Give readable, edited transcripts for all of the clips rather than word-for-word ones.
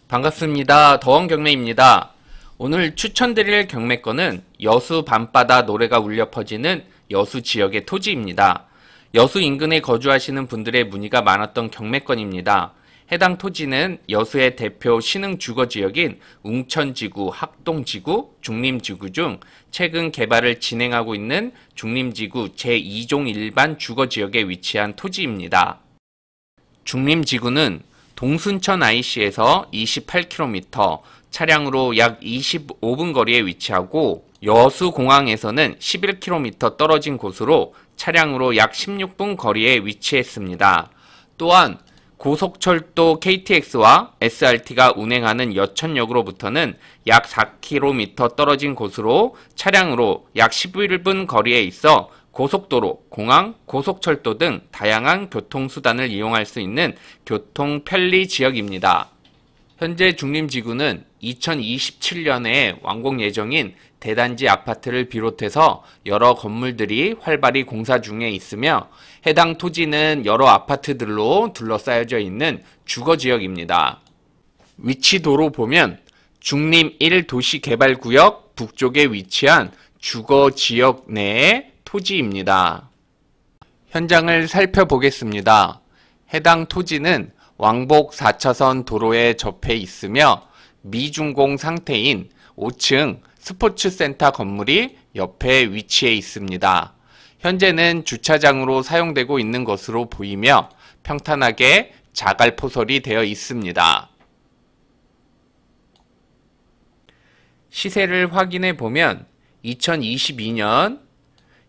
반갑습니다. 더원경매입니다. 오늘 추천드릴 경매권은 여수 밤바다 노래가 울려 퍼지는 여수 지역의 토지입니다. 여수 인근에 거주하시는 분들의 문의가 많았던 경매권입니다. 해당 토지는 여수의 대표 신흥 주거지역인 웅천지구, 학동지구, 중림지구 중 최근 개발을 진행하고 있는 중림지구 제2종 일반 주거지역에 위치한 토지입니다. 중림지구는 동순천 IC에서 28km, 차량으로 약 25분 거리에 위치하고 여수공항에서는 11km 떨어진 곳으로 차량으로 약 16분 거리에 위치했습니다. 또한 고속철도 KTX와 SRT가 운행하는 여천역으로부터는 약 4km 떨어진 곳으로 차량으로 약 11분 거리에 있어 고속도로, 공항, 고속철도 등 다양한 교통수단을 이용할 수 있는 교통 편리 지역입니다. 현재 중림지구는 2027년에 완공 예정인 대단지 아파트를 비롯해서 여러 건물들이 활발히 공사 중에 있으며 해당 토지는 여러 아파트들로 둘러싸여져 있는 주거지역입니다. 위치도로 보면 중림 1도시개발구역 북쪽에 위치한 주거지역 내의 토지입니다. 현장을 살펴보겠습니다. 해당 토지는 왕복 4차선 도로에 접해 있으며 미준공 상태인 5층 스포츠센터 건물이 옆에 위치해 있습니다. 현재는 주차장으로 사용되고 있는 것으로 보이며 평탄하게 자갈포설이 되어 있습니다. 시세를 확인해 보면 2022년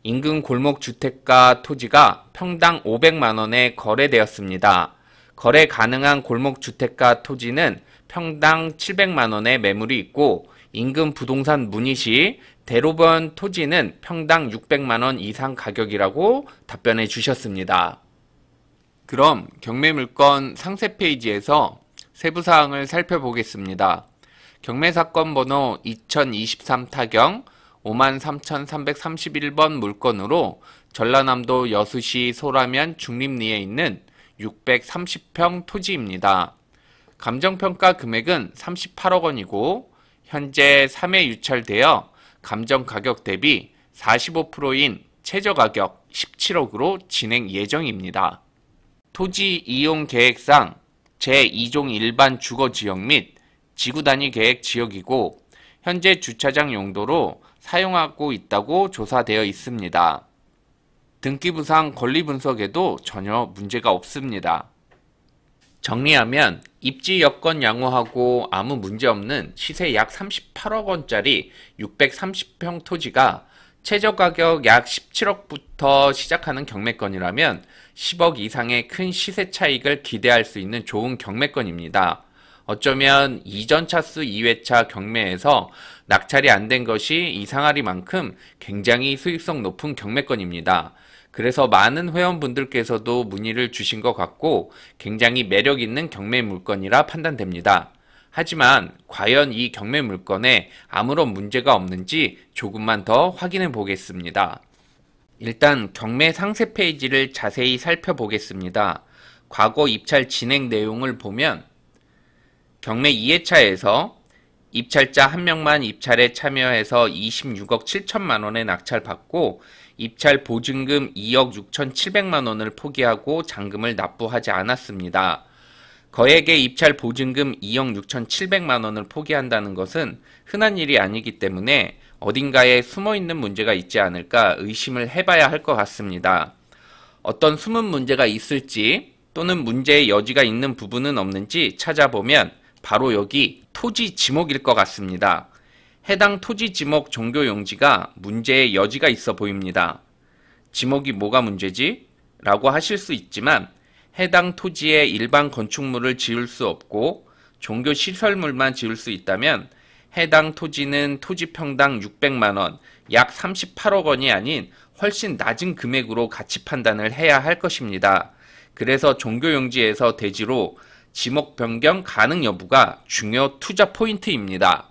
인근 골목주택가 토지가 평당 500만원에 거래되었습니다. 거래 가능한 골목주택가 토지는 평당 700만원의 매물이 있고 인근 부동산 문의 시 대로변 토지는 평당 600만원 이상 가격이라고 답변해 주셨습니다. 그럼 경매물건 상세 페이지에서 세부사항을 살펴보겠습니다. 경매사건 번호 2023 타경 53,331번 물건으로 전라남도 여수시 소라면 중림리에 있는 630평 토지입니다. 감정평가 금액은 38억 원이고 현재 3회 유찰되어 감정가격 대비 45%인 최저가격 17억으로 진행 예정입니다. 토지 이용 계획상 제2종 일반 주거지역 및 지구단위 계획 지역이고 현재 주차장 용도로 사용하고 있다고 조사되어 있습니다. 등기부상 권리분석에도 전혀 문제가 없습니다. 정리하면 입지 여건 양호하고 아무 문제없는 시세 약 38억 원짜리 630평 토지가 최저가격 약 17억부터 시작하는 경매권이라면 10억 이상의 큰 시세 차익을 기대할 수 있는 좋은 경매권입니다. 어쩌면 이전 차수 2회차 경매에서 낙찰이 안 된 것이 이상하리만큼 굉장히 수익성 높은 경매권입니다. 그래서 많은 회원분들께서도 문의를 주신 것 같고 굉장히 매력 있는 경매 물건이라 판단됩니다. 하지만 과연 이 경매 물건에 아무런 문제가 없는지 조금만 더 확인해 보겠습니다. 일단 경매 상세 페이지를 자세히 살펴보겠습니다. 과거 입찰 진행 내용을 보면 경매 2회차에서 입찰자 1명만 입찰에 참여해서 26억 7천만 원의 낙찰받고 입찰 보증금 2억 6천7백만 원을 포기하고 잔금을 납부하지 않았습니다. 거액의 입찰 보증금 2억 6천7백만 원을 포기한다는 것은 흔한 일이 아니기 때문에 어딘가에 숨어있는 문제가 있지 않을까 의심을 해봐야 할 것 같습니다. 어떤 숨은 문제가 있을지 또는 문제의 여지가 있는 부분은 없는지 찾아보면 바로 여기 토지 지목일 것 같습니다. 해당 토지 지목 종교용지가 문제의 여지가 있어 보입니다. 지목이 뭐가 문제지? 라고 하실 수 있지만 해당 토지에 일반 건축물을 지을 수 없고 종교시설물만 지을 수 있다면 해당 토지는 토지평당 600만원, 약 38억 원이 아닌 훨씬 낮은 금액으로 가치 판단을 해야 할 것입니다. 그래서 종교용지에서 대지로 지목 변경 가능 여부가 중요 투자 포인트입니다.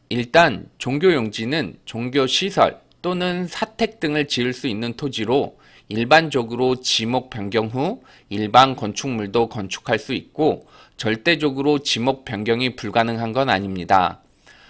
일단 종교용지는 종교시설 또는 사택 등을 지을 수 있는 토지로 일반적으로 지목 변경 후 일반 건축물도 건축할 수 있고 절대적으로 지목 변경이 불가능한 건 아닙니다.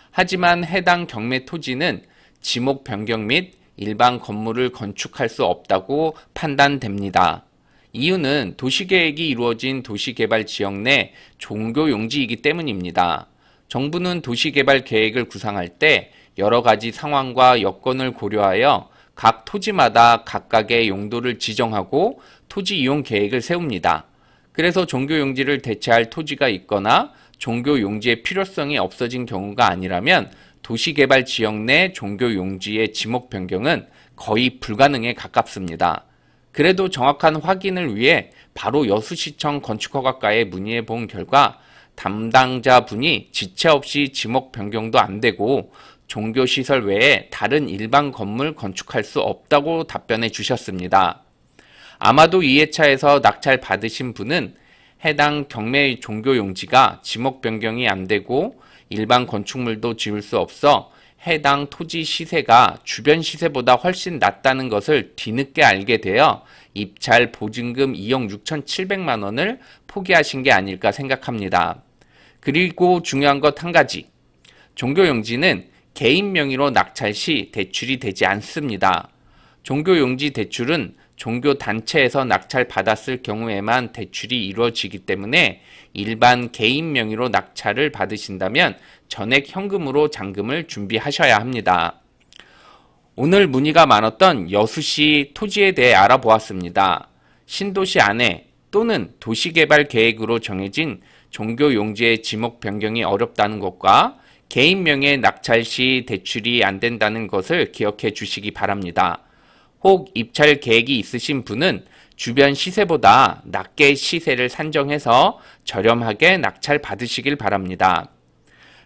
하지만 해당 경매 토지는 지목 변경 및 일반 건물을 건축할 수 없다고 판단됩니다. 이유는 도시계획이 이루어진 도시개발 지역 내 종교 용지이기 때문입니다. 정부는 도시개발 계획을 구상할 때 여러 가지 상황과 여건을 고려하여 각 토지마다 각각의 용도를 지정하고 토지 이용 계획을 세웁니다. 그래서 종교 용지를 대체할 토지가 있거나 종교 용지의 필요성이 없어진 경우가 아니라면 도시개발 지역 내 종교 용지의 지목 변경은 거의 불가능에 가깝습니다. 그래도 정확한 확인을 위해 바로 여수시청 건축허가과에 문의해 본 결과 담당자분이 지체 없이 지목 변경도 안 되고 종교시설 외에 다른 일반 건물 건축할 수 없다고 답변해 주셨습니다. 아마도 2회차에서 낙찰 받으신 분은 해당 경매 종교용지가 지목 변경이 안 되고 일반 건축물도 지을 수 없어 해당 토지 시세가 주변 시세보다 훨씬 낮다는 것을 뒤늦게 알게 되어 입찰 보증금 2억 6,700만 원을 포기하신 게 아닐까 생각합니다. 그리고 중요한 것 한 가지. 종교용지는 개인 명의로 낙찰 시 대출이 되지 않습니다. 종교용지 대출은 종교단체에서 낙찰 받았을 경우에만 대출이 이루어지기 때문에 일반 개인 명의로 낙찰을 받으신다면 전액 현금으로 잔금을 준비하셔야 합니다. 오늘 문의가 많았던 여수시 토지에 대해 알아보았습니다. 신도시 안에 또는 도시개발 계획으로 정해진 종교용지의 지목 변경이 어렵다는 것과 개인 명의 낙찰 시 대출이 안 된다는 것을 기억해 주시기 바랍니다. 혹 입찰 계획이 있으신 분은 주변 시세보다 낮게 시세를 산정해서 저렴하게 낙찰 받으시길 바랍니다.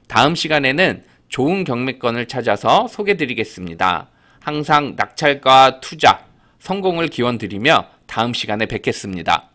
다음 시간에는 좋은 경매건을 찾아서 소개드리겠습니다. 항상 낙찰과 투자, 성공을 기원드리며 다음 시간에 뵙겠습니다.